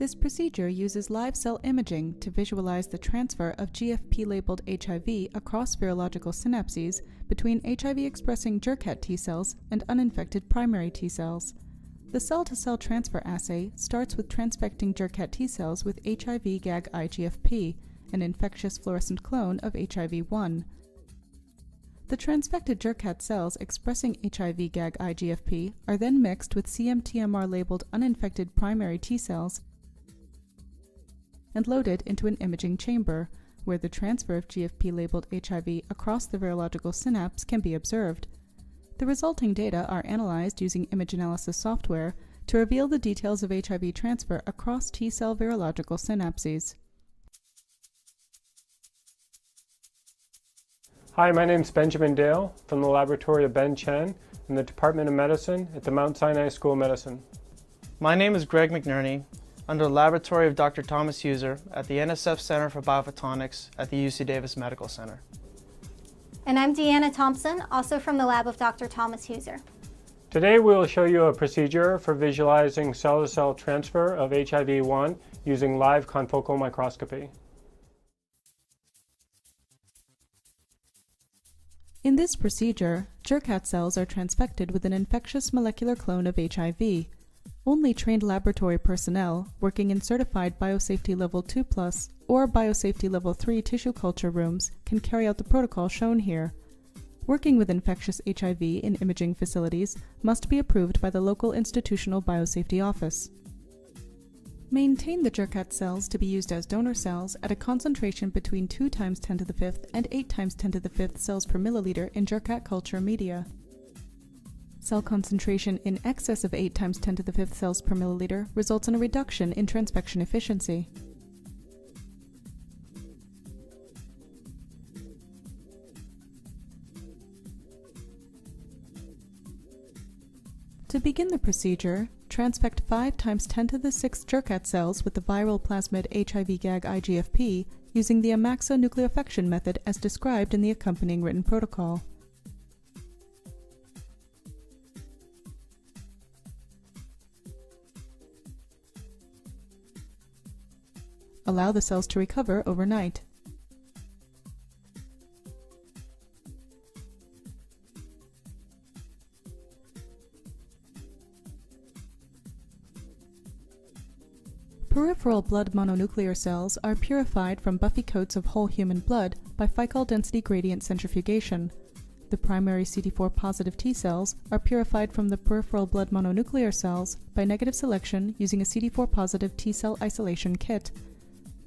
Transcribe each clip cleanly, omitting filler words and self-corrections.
This procedure uses live cell imaging to visualize the transfer of GFP-labeled HIV across virological synapses between HIV-expressing Jurkat T cells and uninfected primary T cells. The cell-to-cell transfer assay starts with transfecting Jurkat T cells with HIV GAG IGFP, an infectious fluorescent clone of HIV-1. The transfected Jurkat cells expressing HIV GAG IGFP are then mixed with CMTMR-labeled uninfected primary T cells and loaded into an imaging chamber, where the transfer of GFP-labeled HIV across the virological synapse can be observed. The resulting data are analyzed using image analysis software to reveal the details of HIV transfer across T-cell virological synapses. Hi, my name is Benjamin Dale from the laboratory of Ben Chen in the Department of Medicine at the Mount Sinai School of Medicine. My name is Greg McNerney, under the laboratory of Dr. Thomas Huser at the NSF Center for Biophotonics at the UC Davis Medical Center. And I'm Deanna Thompson, also from the lab of Dr. Thomas Huser. Today we will show you a procedure for visualizing cell-to-cell transfer of HIV-1 using live confocal microscopy. In this procedure, Jurkat cells are transfected with an infectious molecular clone of HIV. Only trained laboratory personnel working in certified Biosafety Level 2+ or Biosafety Level 3 tissue culture rooms can carry out the protocol shown here. Working with infectious HIV in imaging facilities must be approved by the local institutional biosafety office. Maintain the Jurkat cells to be used as donor cells at a concentration between 2 × 10⁵ and 8 × 10⁵ cells per milliliter in Jurkat culture media. Cell concentration in excess of 8 × 10⁵ cells per milliliter results in a reduction in transfection efficiency. To begin the procedure, transfect 5 × 10⁶ Jurkat cells with the viral plasmid HIV GAG IGFP using the Amaxa nucleofection method as described in the accompanying written protocol. Allow the cells to recover overnight. Peripheral blood mononuclear cells are purified from buffy coats of whole human blood by Ficol density gradient centrifugation. The primary CD4 positive T cells are purified from the peripheral blood mononuclear cells by negative selection using a CD4 positive T cell isolation kit.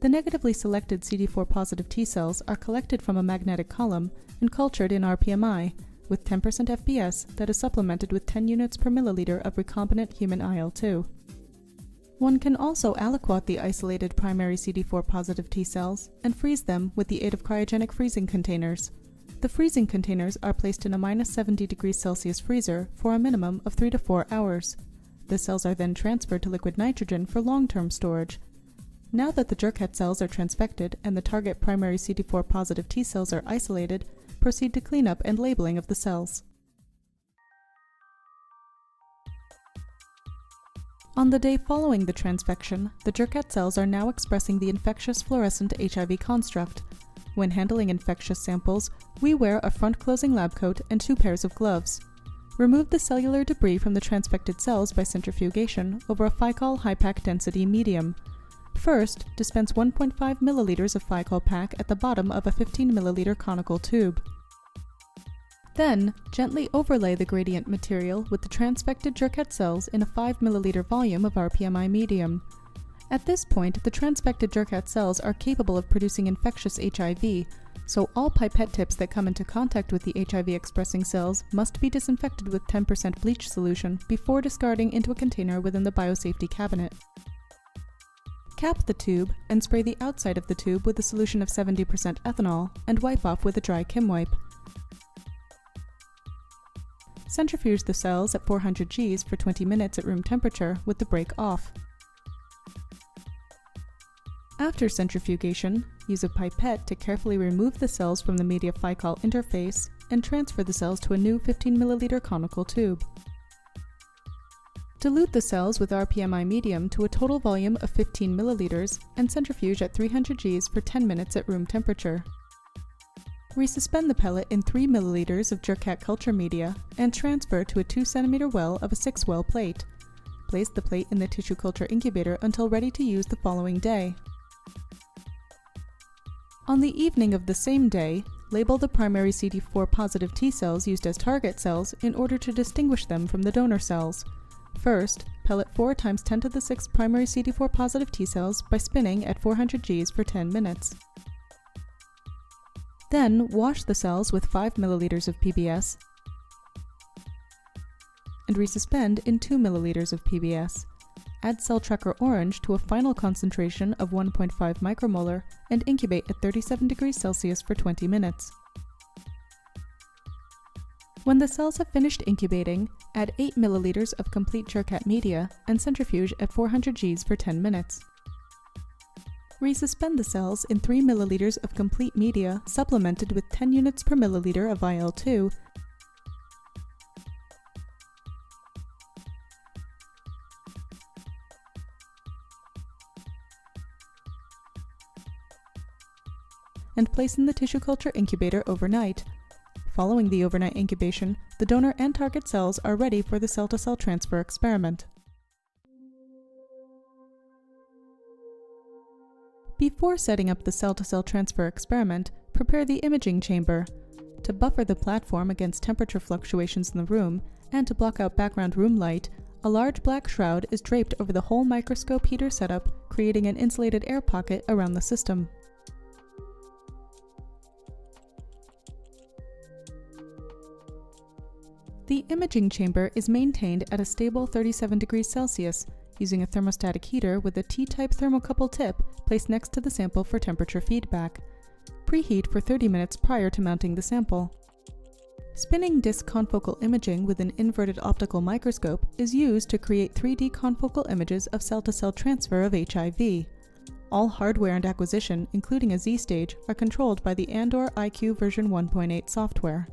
The negatively selected CD4 positive T cells are collected from a magnetic column and cultured in rPMI with 10% FBS that is supplemented with 10 units per milliliter of recombinant human IL-2. One can also aliquot the isolated primary CD4 positive T cells and freeze them with the aid of cryogenic freezing containers. The freezing containers are placed in a -70°C freezer for a minimum of 3 to 4 hours. The cells are then transferred to liquid nitrogen for long-term storage. Now that the Jurkat cells are transfected and the target primary CD4 positive T cells are isolated, proceed to cleanup and labeling of the cells. On the day following the transfection, the Jurkat cells are now expressing the infectious fluorescent HIV construct. When handling infectious samples, we wear a front-closing lab coat and 2 pairs of gloves. Remove the cellular debris from the transfected cells by centrifugation over a Ficol high-pack density medium. First, dispense 1.5 milliliters of Ficol pack at the bottom of a 15 milliliter conical tube. Then, gently overlay the gradient material with the transfected Jurkat cells in a 5 milliliter volume of rPMI medium. At this point, the transfected Jurkat cells are capable of producing infectious HIV, so all pipette tips that come into contact with the HIV-expressing cells must be disinfected with 10% bleach solution before discarding into a container within the biosafety cabinet. Cap the tube and spray the outside of the tube with a solution of 70% ethanol and wipe off with a dry Kim wipe. Centrifuge the cells at 400 Gs for 20 minutes at room temperature with the break off. After centrifugation, use a pipette to carefully remove the cells from the media Ficol interface and transfer the cells to a new 15 milliliter conical tube. Dilute the cells with RPMI medium to a total volume of 15 milliliters and centrifuge at 300 Gs for 10 minutes at room temperature. Resuspend the pellet in 3 milliliters of jerkat culture media and transfer to a 2 cm well of a 6-well plate. Place the plate in the tissue culture incubator until ready to use the following day. On the evening of the same day, label the primary CD4 positive T cells used as target cells in order to distinguish them from the donor cells. First, pellet 4 × 10⁶ primary CD4 positive T cells by spinning at 400 Gs for 10 minutes. Then, wash the cells with 5 milliliters of PBS and resuspend in 2 milliliters of PBS. Add cell tracker orange to a final concentration of 1.5 micromolar and incubate at 37 degrees Celsius for 20 minutes. When the cells have finished incubating, add 8 milliliters of complete jerkat media and centrifuge at 400 Gs for 10 minutes. Resuspend the cells in 3 milliliters of complete media supplemented with 10 units per milliliter of IL-2 and place in the tissue culture incubator overnight. Following the overnight incubation, the donor and target cells are ready for the cell-to-cell transfer experiment. Before setting up the cell-to-cell transfer experiment, prepare the imaging chamber. To buffer the platform against temperature fluctuations in the room and to block out background room light, a large black shroud is draped over the whole microscope heater setup, creating an insulated air pocket around the system. The imaging chamber is maintained at a stable 37 degrees Celsius using a thermostatic heater with a T-type thermocouple tip placed next to the sample for temperature feedback. Preheat for 30 minutes prior to mounting the sample. Spinning disc confocal imaging with an inverted optical microscope is used to create 3D confocal images of cell-to-cell transfer of HIV. All hardware and acquisition, including a Z-stage, are controlled by the Andor IQ version 1.8 software.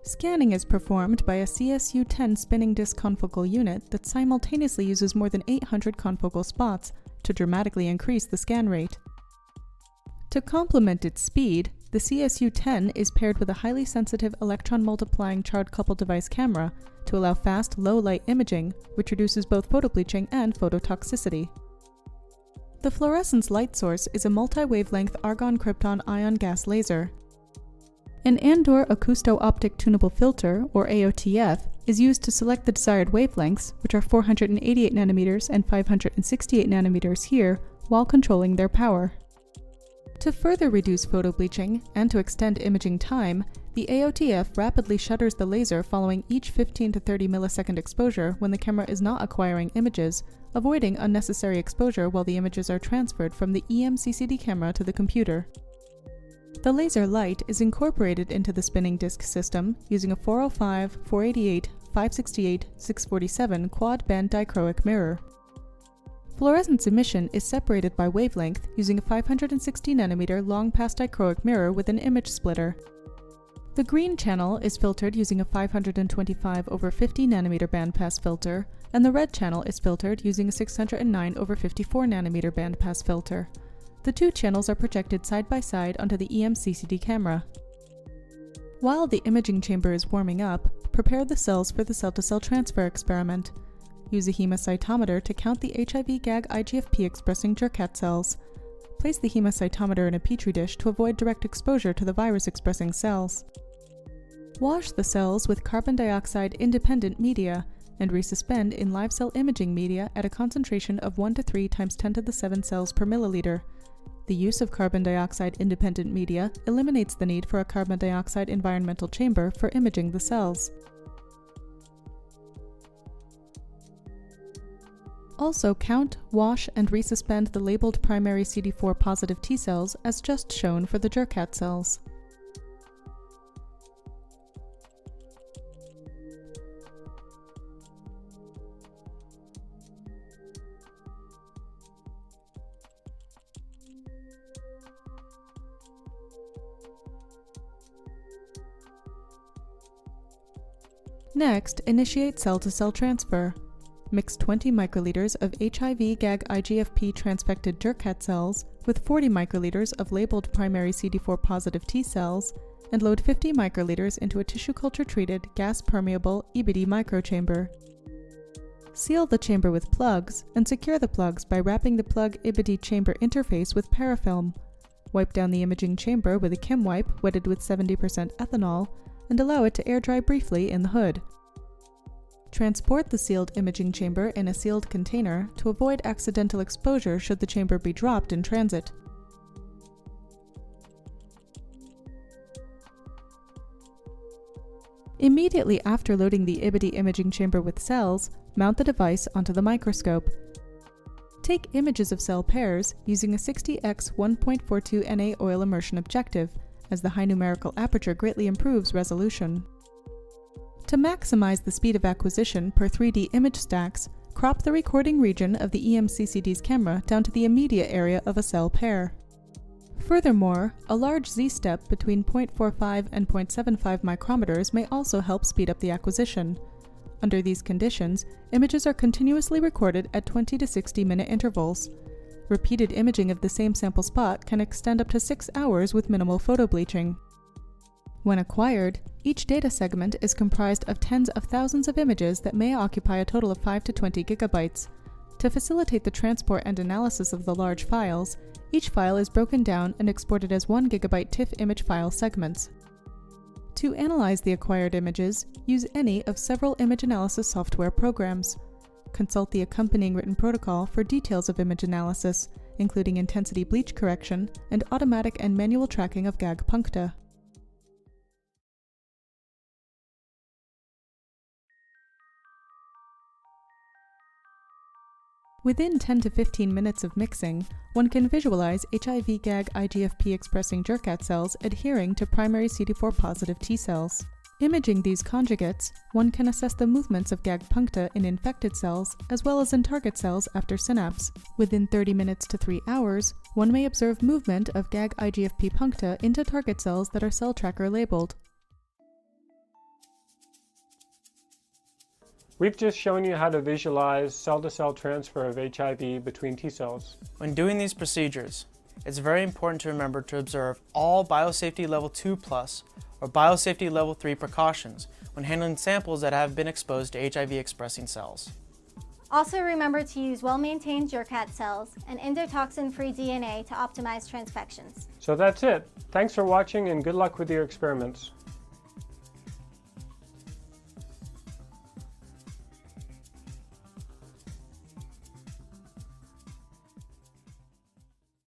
Scanning is performed by a CSU-10 spinning disc confocal unit that simultaneously uses more than 800 confocal spots to dramatically increase the scan rate. To complement its speed, the CSU-10 is paired with a highly sensitive electron-multiplying charred-coupled device camera to allow fast, low-light imaging, which reduces both photobleaching and phototoxicity. The fluorescence light source is a multi-wavelength argon-krypton ion gas laser. An Andor acousto-optic tunable filter, or AOTF, is used to select the desired wavelengths, which are 488 nanometers and 568 nanometers here, while controlling their power. To further reduce photobleaching and to extend imaging time, the AOTF rapidly shutters the laser following each 15 to 30 millisecond exposure when the camera is not acquiring images, avoiding unnecessary exposure while the images are transferred from the EMCCD camera to the computer. The laser light is incorporated into the spinning disc system using a 405, 488, 568, 647 quad-band dichroic mirror. Fluorescence emission is separated by wavelength using a 560 nanometer long-pass dichroic mirror with an image splitter. The green channel is filtered using a 525 over 50 nanometer bandpass filter, and the red channel is filtered using a 609 over 54 nanometer bandpass filter. The two channels are projected side by side onto the EMCCD camera. While the imaging chamber is warming up, prepare the cells for the cell-to-cell transfer experiment. Use a hemocytometer to count the HIV-GAG IGFP expressing jerkat cells. Place the hemocytometer in a petri dish to avoid direct exposure to the virus-expressing cells. Wash the cells with carbon dioxide-independent media and resuspend in live cell imaging media at a concentration of 1 to 3 × 10⁷ cells per milliliter. The use of carbon dioxide-independent media eliminates the need for a carbon dioxide environmental chamber for imaging the cells. Also count, wash, and resuspend the labeled primary CD4 positive T cells as just shown for the jerkat cells. Next, initiate cell-to-cell transfer. Mix 20 microliters of HIV GAG IGFP transfected Jurkat cells with 40 microliters of labeled primary CD4 positive T cells and load 50 microliters into a tissue culture treated gas-permeable EBD microchamber. Seal the chamber with plugs and secure the plugs by wrapping the plug EBD chamber interface with parafilm. Wipe down the imaging chamber with a Chem wipe wetted with 70% ethanol and allow it to air dry briefly in the hood. Transport the sealed imaging chamber in a sealed container to avoid accidental exposure should the chamber be dropped in transit. Immediately after loading the EBD imaging chamber with cells, mount the device onto the microscope. Take images of cell pairs using a 60x 1.42 Na oil immersion objective, as the high numerical aperture greatly improves resolution. To maximize the speed of acquisition per 3D image stacks, crop the recording region of the EMCCD's camera down to the immediate area of a cell pair. Furthermore, a large z-step between 0.45 and 0.75 micrometers may also help speed up the acquisition. Under these conditions, images are continuously recorded at 20 to 60-minute intervals. Repeated imaging of the same sample spot can extend up to 6 hours with minimal photo bleaching. When acquired, each data segment is comprised of tens of thousands of images that may occupy a total of 5 to 20 gigabytes. To facilitate the transport and analysis of the large files, each file is broken down and exported as 1 gigabyte TIFF image file segments. To analyze the acquired images, use any of several image analysis software programs. Consult the accompanying written protocol for details of image analysis, including intensity bleach correction and automatic and manual tracking of GAG puncta. Within 10 to 15 minutes of mixing, one can visualize HIV GAG IGFP expressing Jurkat cells adhering to primary CD4 positive T cells. Imaging these conjugates, one can assess the movements of GAG puncta in infected cells as well as in target cells after synapse. Within 30 minutes to 3 hours, one may observe movement of GAG IGFP puncta into target cells that are cell tracker labeled. We've just shown you how to visualize cell-to-cell transfer of HIV between T cells. When doing these procedures, it's very important to remember to observe all biosafety level 2+ or biosafety level 3 precautions when handling samples that have been exposed to HIV-expressing cells. Also remember to use well-maintained Jurkat cells and endotoxin-free DNA to optimize transfections. So that's it. Thanks for watching and good luck with your experiments.